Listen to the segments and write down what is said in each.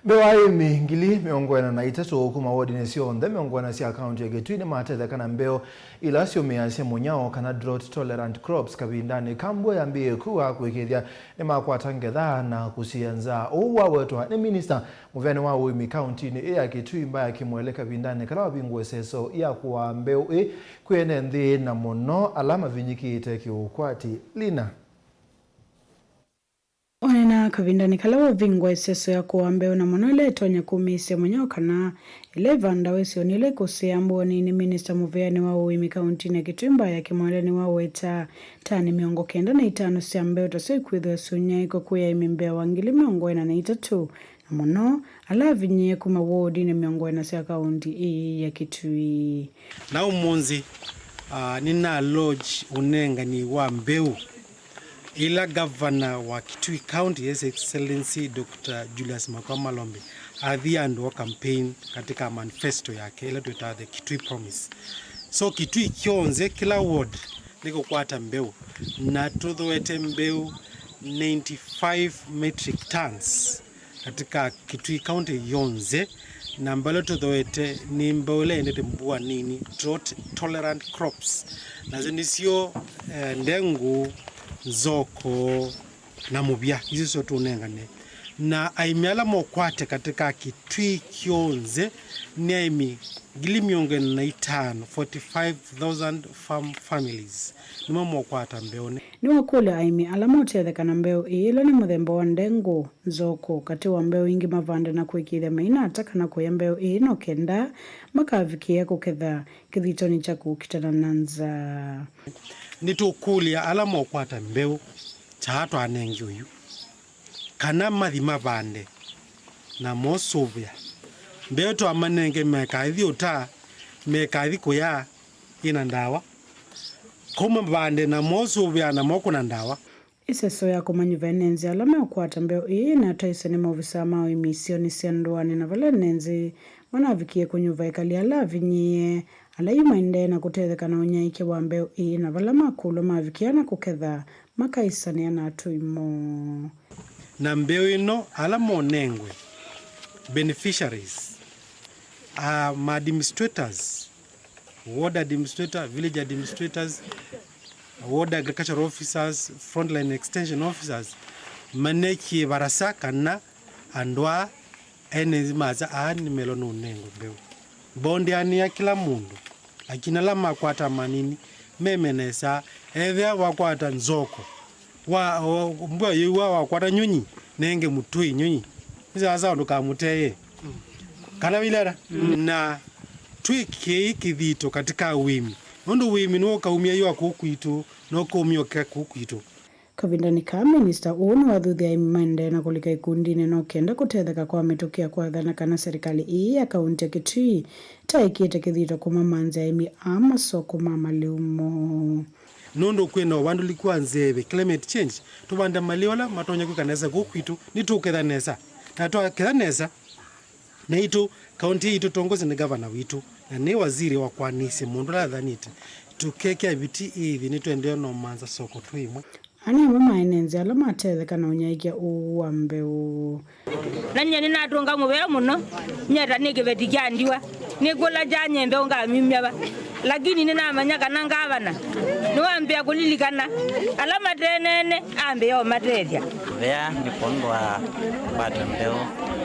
Mbeu Aimi ngili miongwana na iseso kuma wodini syonthe miongwana sya Kaunti ya Kitui nimatetheka na Mbeu ila syumiiasya munyao kana drought tolerant crops kavindani yaambie kuaa kuikithya nimaakwata ngetha na kusyiia nzaa wawetwa ni minista muviani wa uimi kauntini ya Kitui Mbaya Kimwele kavindani kana wavingua iseso ya kuaa Mbeu kwene nthi na muno alama vinyikite kukwati lina onena kavindani kala wavingua iseso ya kuaa Mbeu na muno ile itonya kuumiisya munyao kana ile vanda wesionile kusyiia mbuni ni minista muviani wa uimi kauntini ya Kitui Mbaya Kimwele ni wawetwa tani 95 sya Mbeu tasyo ikwithwa syunyaiko kuya Aimi Mbeu wa ngili 43 na muno alavinyie kuma wodini 40 sya kaunti ya Kitui. Na umunzi nina lodge unengani wa Mbeu ila governor wa Kitui County His Excellency Dr. Julius Malombe athiandwa campaign katika manifesto yake ila tuita the Kitui Promise. So Kitui kionze kila ward niko kukwata Mbeu na tuthoete Mbeu 95 metric tons katika Kitui County yonze na mbalo tuthoete ni Mbeu ile endete mbua nini drought tolerant crops na zinisio ndengu zoko na muvia hizi sote unengane na Aimi ala mokwate katika Kitui kionze ni Aimi ngili 45,000 farm families nima mokwata Mbeu ni wakule Aimi ala motetheka na Mbeu ilo ni muthemba wa ndengu zoko kati wa Mbeu ingi mavande na kuikithya maina ataka na kuya Mbeu no kenda makavikia kuketha kithitoni cha kukitana na nzaa nitukulia ala mokwata Mbeu chato anengi uyu kana mathi mavande na mosuvya Mbeu to amanenge mekathi uta mekathi kuya ina ndawa kuma vande na mosuvya na moko na ndawa iseso ya kumanyuva nenzi ala mekwata Mbeu na taisa ni movisa mao imisioni sianduani na vale nenzi manavikie kunyuva ikali ala vinyie ala yumainde na kutetheka na unyaike wa Mbeu na vala makulo mavikiana kuketha makaisania na atuimo na Mbeu ino ala monengwe beneficiaries administrators ward administrator village administrators ward agricultural officers frontline extension officers maneki barasa kana andwa ene maza ani melono nengo Mbeu bondi ani ya kila mundu lakini la makwata manini memenesa evya wakwata nzoko wa mbwa yewa wakwata nyunyi nenge mutui nyunyi sasa nduka muteye kana vilera na twiki kithito katika uimi ndo uimi no kaumia yo akukwitu no komio ka kukwitu kavindani ka minista uoni wathuthia imande na kulika ikundini no kenda kutetheka kwa mitukia kwa thana kana serikali ya kaunti ya Kitui taikite kithito kuma manzi Aimi ama soko mama liumo nondo kwenda wandu likuwa nzeve climate change tubanda maliola matonya kukanesa kukwitu nitukethanesa na twakethanesa na itu kaunti itu tongoze ni governor witu na ni waziri wa kwanisi mundu la thanite tukekea biti hivi nitwendeo no manza soko twimwe ani mama enenzi ala matetheka na unyaikia wa Mbeu nanye ni natunga muvea muno nyeta nikiveti kyandiwa nikula janye Mbeu ngamimya lakini ninamanya kana ngavana niwambia kulilikana ala matenene ambe yo matethya vea ni pondwa kwata Mbeu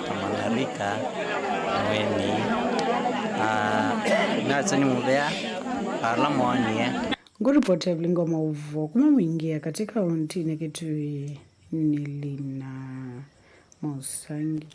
tamanarika weni nasani muvea ala mwanie nguripote blingo mauvo kuma mwingia katika kauntini ya Kitui nilina Musangi.